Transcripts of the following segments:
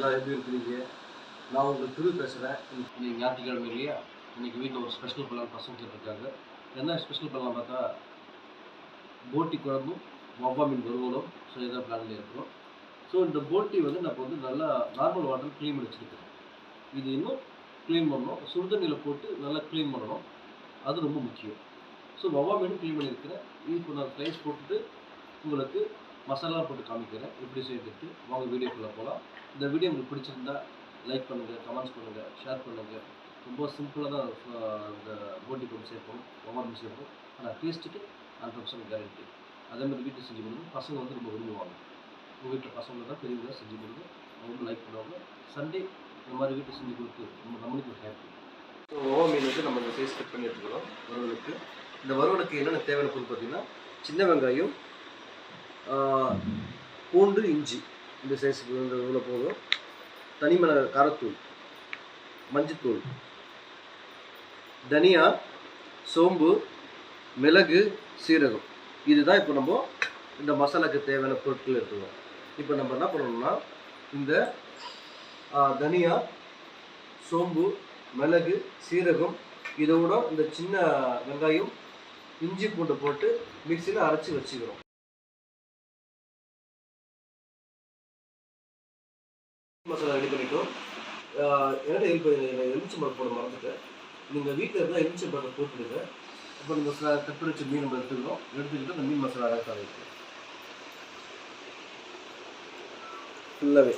எல்லாரும் எப்படி இருக்கிறீங்க? நான் உங்கள் திரு பேசுகிறேன். இன்னைக்கு ஞாயிற்றுக்கிழமை இல்லையா? இன்றைக்கி வீட்டில் ஒரு ஸ்பெஷல் பண்ணலாம் பசங்க கேட்டிருக்காங்க. என்ன ஸ்பெஷல் பண்ணலாம் பார்த்தா போட்டி குழம்பும் வவ்வால் மீன் வறுவலும். ஸோ இதான் பிளானில் இருக்கிறோம். ஸோ இந்த போட்டி வந்து நம்ம வந்து நல்லா நார்மல் வாட்டர் க்ளீன் பண்ணி வச்சுருக்கோம். இது இன்னும் க்ளீன் பண்ணணும். சுடுதண்ணியில் போட்டு நல்லா க்ளீன் பண்ணணும். அது ரொம்ப முக்கியம். ஸோ வவ்வால் மீனும் க்ளீன் பண்ணியிருக்கிறேன். இப்போ நான் ஸ்லைஸ் போட்டுட்டு உங்களுக்கு மசாலா போட்டு காமிக்கிறேன் எப்படி செய்யறதுக்கு. வாங்க வீடியோக்குள்ளே போகலாம். இந்த வீடியோ உங்களுக்கு பிடிச்சிருந்தா லைக் பண்ணுங்கள், கமெண்ட்ஸ் பண்ணுங்கள், ஷேர் பண்ணுங்கள். ரொம்ப சிம்பிளாக தான் இந்த போட்டி போட்டு சேர்ப்போம், வவ்வால் மீன் சேர்ப்போம். ஆனால் டேஸ்ட்டுக்கு 100% கேரண்டி. அதே மாதிரி வீட்டில் செஞ்சு கொடுங்க. பசங்க வந்து ரொம்ப விரும்புவாங்க. உங்கள் வீட்டில் பசங்க தான் பெரியவங்க செஞ்சு கொடுங்க. ரொம்ப லைக் பண்ணுவாங்க. சண்டே இந்த மாதிரி வீட்டில் செஞ்சு கொடுத்து நம்மளுக்கு ஒரு ஹேப்பி. ஸோ வவ்வால் மீன் வந்து நம்ம இந்த சைஸ் கட் பண்ணி எடுத்துக்கிறோம் வறுவலுக்கு. இந்த வறுவலுக்கு என்னென்ன தேவையான பொருள் பார்த்தீங்கன்னா சின்ன வெங்காயம், பூண்டு, இஞ்சி இந்த சைஸுக்கு இந்த இவ்வளோ போதும். தனிமிளகாய், காரத்தூள், மஞ்சத்தூள், தனியா, சோம்பு, மிளகு, சீரகம். இதுதான் இப்போ நம்ம இந்த மசாலாவுக்கு தேவையான பொருட்கள் எடுத்துக்கிறோம். இப்போ நம்ம என்ன பண்ணணும்னா இந்த தனியா, சோம்பு, மிளகு, சீரகம் இதோட இந்த சின்ன வெங்காயம், இஞ்சி, பூண்டு போட்டு மிக்சியில் அரைச்சி வச்சுக்கிறோம். மசாலா ரெடி பண்ணிட்டோம். என்கிட்ட இப்போ எலுமிச்சை பழம் போட மறந்துட்டேன். நீங்கள் வீட்டில் இருந்தால் எலுமிச்சை பழத்தை போட்டுடுங்க. இப்போ இந்த மசாலா கட் பண்ணி வச்சு மீன் நம்ம எடுத்துக்கிட்டு அந்த மீன் மசாலா அரைக்க வைக்கிறோம் ஃபுல்லாகவே.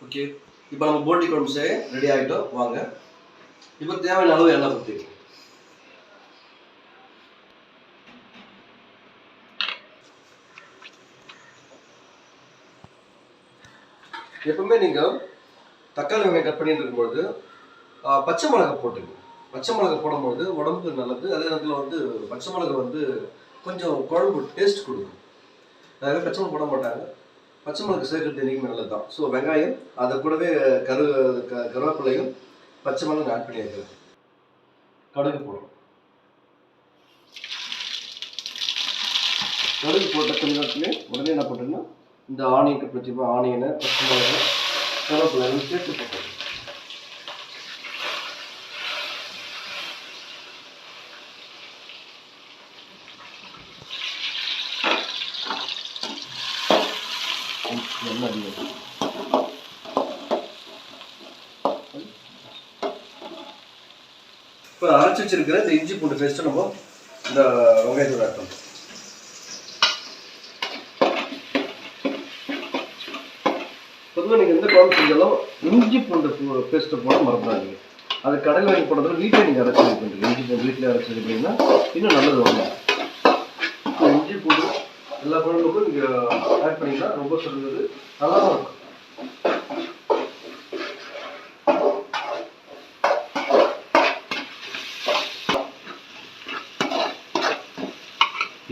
ஓகே, இப்போ நம்ம போட்டி குழம்பு செய்ய ரெடி ஆகிட்டோம். வாங்க இப்போ தேவையான அளவு எண்ணெய் ஊற்றிக்கலாம். எப்பவுமே நீங்கள் தக்காளி வெங்காயம் கட் பண்ணிட்டு இருக்கும்பொழுது பச்சை மிளகாய் போட்டுங்க. பச்சை மிளகாய் போடும்போது உடம்புக்கு நல்லது. அதே நேரத்தில் வந்து பச்சை மிளகாய் வந்து கொஞ்சம் குழம்பு டேஸ்ட் கொடுக்கும். நிறைய பச்சை மிளகாய் போட மாட்டாங்க. பச்சை மிளகாய் சேர்க்கறது என்றைக்குமே நல்லது தான். ஸோ வெங்காயம் அதை கூடவே கருவேப்பிலையும் பச்சை மிளகாய் ஆட் பண்ணி வைக்கிறேன். கடுகு போடுறோம். கடுகு போட்ட கொஞ்ச நேரத்துலேயே உடனே என்ன பண்ணுறேன்னா இந்த ஆனியன் கட் வச்சுப்போம். ஆனியனை, பச்சை மிளகாய், கருவேப்பிலை சேர்த்து போட்டுறோம். இப்போ அரைச்சி வச்சிருக்கிற இந்த இஞ்சி பூண்டு பேஸ்ட்டை நம்ம இந்த வெங்காயத்தோட ஆட் பண்ணுறோம். பொதுவாக நீங்கள் எந்த குழம்பு செஞ்சாலும் இஞ்சி பூண்டு பேஸ்ட்டை போட மறந்துடாதீங்க. அது கடையில் வாங்கி போடுறதுல வீட்டில் நீங்கள் அரைச்சி இது பண்ணுறீங்க. இஞ்சி பூண்டு வீட்டில் அரைச்சி அப்படின்னா இன்னும் நல்லது வரும். இப்போ இஞ்சி பூண்டு எல்லா குழம்புக்கும் நீங்கள் ஆட் பண்ணிங்கன்னா ரொம்ப சிறந்தது, நல்லா தான் இருக்கும்.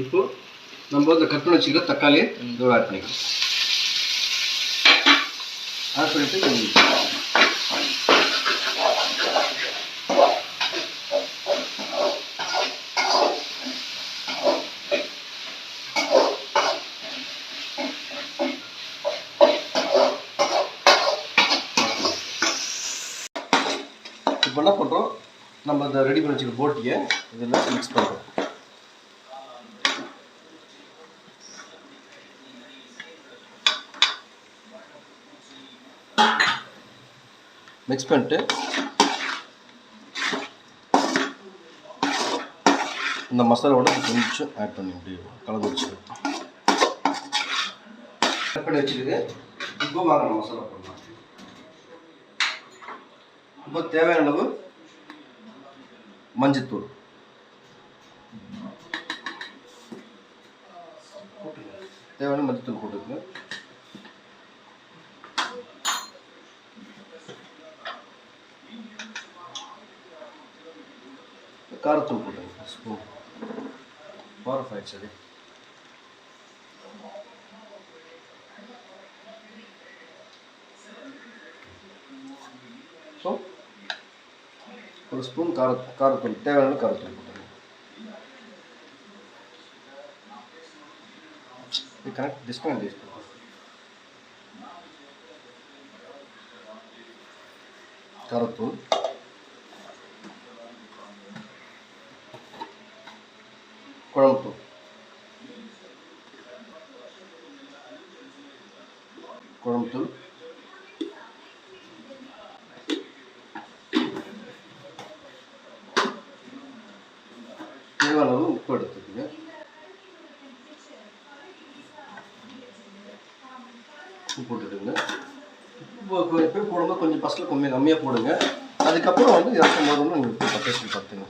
இப்போ நம்ம இந்த கட் பண்ணி வச்சுக்கிற தக்காளியை இதோட ஆட் பண்ணிக்கலாம். ஆட் பண்ணிட்டு இப்போ என்ன பண்ணுறோம், நம்ம இந்த ரெடி பண்ணி வச்சுக்கிற போட்டியை இதில் மிக்ஸ் பண்ணுறோம். மிக்ஸ் பண்ணிட்டு இந்த மசாலாவோட கொஞ்சம் ஆட் பண்ணி இப்படி கலந்து வச்சுருக்கேன். ஆட் பண்ணி வச்சுருக்கு. இப்போ வாங்க மசாலா போடலாம். இப்போ தேவையான அளவு மஞ்சத்தூள், தேவையான மஞ்சத்தூள் போட்டுக்கோங்க. காரத்தூள் போட்டுங்க ஸ்பூன். பாரஃபாய் சரி. ஸோ ஒரு ஸ்பூன் காரத்தூள், தேவையான காரத்தூள் போட்டுங்க. இது கனெக்ட் டிஸ்கனெக்ட் காரத்தூள், குழம்புத்தூள், குழம்புத்தூள், தேவையான அளவு உப்பு எடுத்துக்கோங்க. உப்பு போட்டுடுங்க. உப்பு எப்பயும் போடும்போது கொஞ்சம் ஃபஸ்ட்டில் கொஞ்சம் கம்மியாக போடுங்க. அதுக்கப்புறம் வந்து இறக்கும் போது நீங்கள் உப்பு டேஸ்ட் பார்த்துங்க.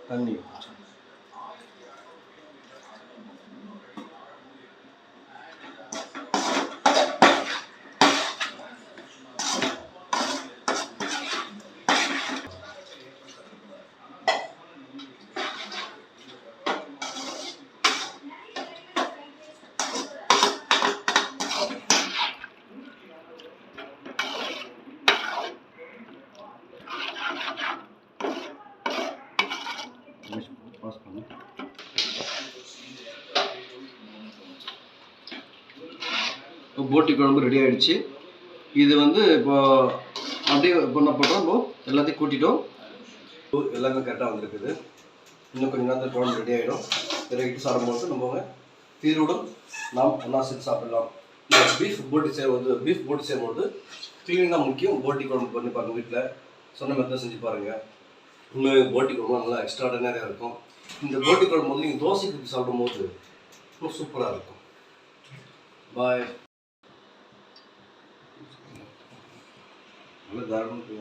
தண்ணி பாஸ் பண்ணி இப்போ போட்டி குழம்பு ரெடி ஆகிடுச்சு. இது வந்து இப்போ அப்படியே இப்போ என்ன பண்ணுறோம், இப்போ எல்லாத்தையும் கூட்டிட்டோம். எல்லாமே கரெக்டாக வந்துருக்குது. இன்னும் கொஞ்சம் நேரத்தில் குழம்பு ரெடி ஆகிடும். இறக்கிட்டு சாப்பிடும்போது நம்ம தீரோடும் நாம் ஒன்றா சேர்த்து சாப்பிடலாம். பீஃப் போட்டி செய்யும்போது க்ளீனிங் தான் முக்கியம். போட்டி குழம்பு பண்ணி பாருங்கள், வீட்டில் சொன்ன மெத்தட் செஞ்சு பாருங்கள். இன்னும் போட்டி குழம்பு நல்லா எக்ஸ்ட்ராடனரியாக இருக்கும். இந்த போட்டி குழம்பு வந்து நீங்கள் தோசைக்கு ஊற்றி சாப்பிடும்போது இன்னும் சூப்பராக இருக்கும். பாய். நல்ல தாராளமாக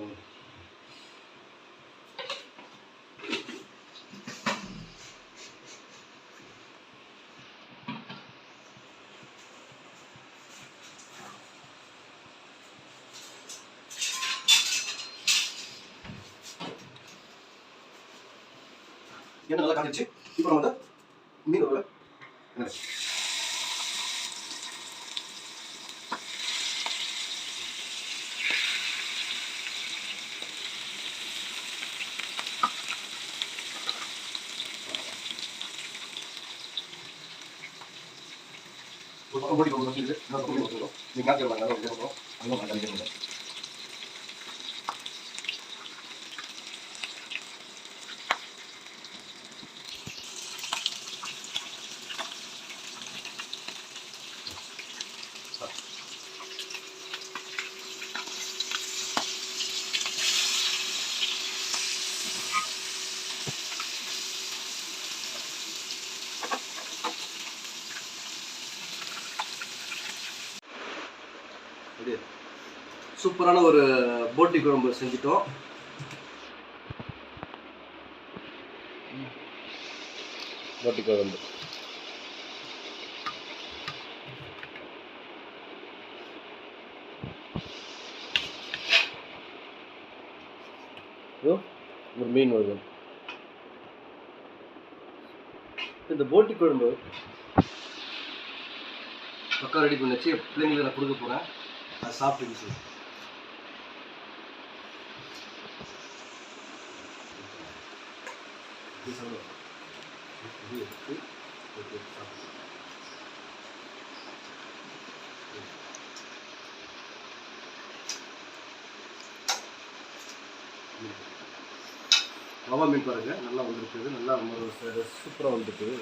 என்ன நல்லா காஞ்சிச்சு. இப்போ நம்ம வந்து மீன் வரல ஒரு பக்கம் போட்டி கொண்டு வச்சுட்டு இன்னொரு பக்கம் கொடுத்துருக்கோம். நீங்கள் காய்ச்சி வாங்க கொடுக்கும். அதுவும் நான் கழிக்கிறேன். சூப்பரான ஒரு போட்டி குழம்பு செஞ்சிட்டோம். போட்டி குழம்பு ஒரு மீன் வருது. இந்த போட்டி குழம்பு பக்கம் ரெடி பண்ணி வச்சு பிள்ளைங்களுக்கு நான் கொடுக்க போகிறேன். அதை சாப்பிட்டு சொல்லி வவா மீன் பாருங்க, நல்லா வந்துருக்குது. நல்லா சூப்பராக வந்துருக்குது.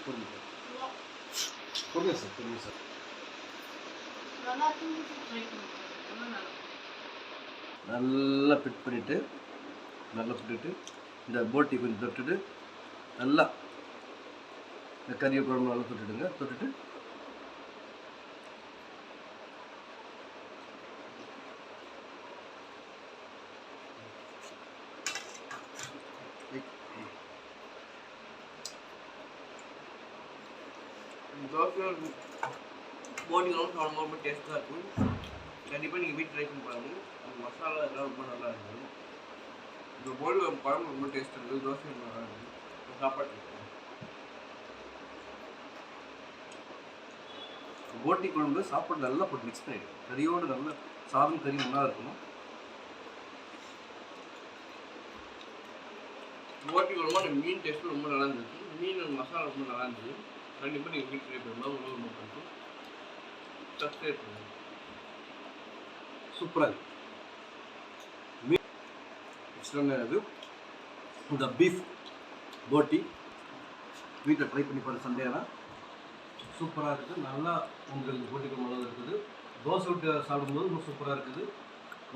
பொறுமை சார், பொறுமை சார். நல்லா ஃபிட் பண்ணிவிட்டு இந்த போட்டி கொஞ்சம் தொட்டுட்டு நல்லா இந்த கறியை குழம்பு நல்லா தொட்டுட்டு தோசை போட்டிகளும் சாப்பிடும் ரொம்ப டேஸ்ட்டாக இருக்கும். கண்டிப்பாக நீங்கள் வீட்டில் ட்ரை பண்ணி பாருங்கள். அந்த மசாலா எல்லாம் ரொம்ப நல்லா இருக்குது. இந்த போட்டி குழம்பு ரொம்ப டேஸ்ட்டாக இருக்குது. தோசை நல்லா இருக்குது. சாப்பாடு போட்டி குழம்பு சாப்பாடு நல்லா போட்டு மிக்ஸ் பண்ணிவிடும். கறியோடு நல்லா சாதம் கறி நல்லா இருக்கணும். போட்டி குழம்பு அந்த மீன் டேஸ்ட்டு ரொம்ப நல்லா இருந்துச்சு. மீன் மசாலா ரொம்ப நல்லா இருந்துச்சு. கண்டிப்பாக நீங்கள் வீட்டில் ட்ரை பண்ணலாம். உணவு ரொம்ப பிடிக்கும். சப்ஸ்கிரைப் பண்ணுங்கள். சூப்பராக இருக்குது. இது இந்த பீஃப் போட்டி வீட்டில் ட்ரை பண்ணி பாரு. சண்டேனா சூப்பராக இருக்குது. நல்லா உங்களுக்கு போட்டி குழம்பு நல்லா இருக்குது. தோசை விட்டு சாப்பிடும்போது ரொம்ப சூப்பராக இருக்குது.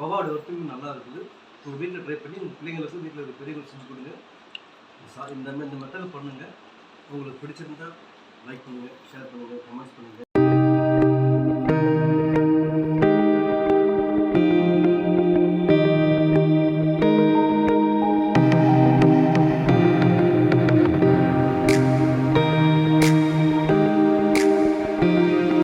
வவாடு வறுத்தும் நல்லா இருக்குது. உங்கள் வீட்டில் ட்ரை பண்ணி உங்கள் பிள்ளைங்களுக்கு வீட்டில் இருக்க பெரியவங்களுக்கு செஞ்சு கொடுங்க. இந்த மெத்தட் பண்ணுங்கள். உங்களுக்கு பிடிச்சிருந்தால் லைக் பண்ணுங்கள், ஷேர் பண்ணுங்கள், கமெண்ட்ஸ் பண்ணுங்கள்.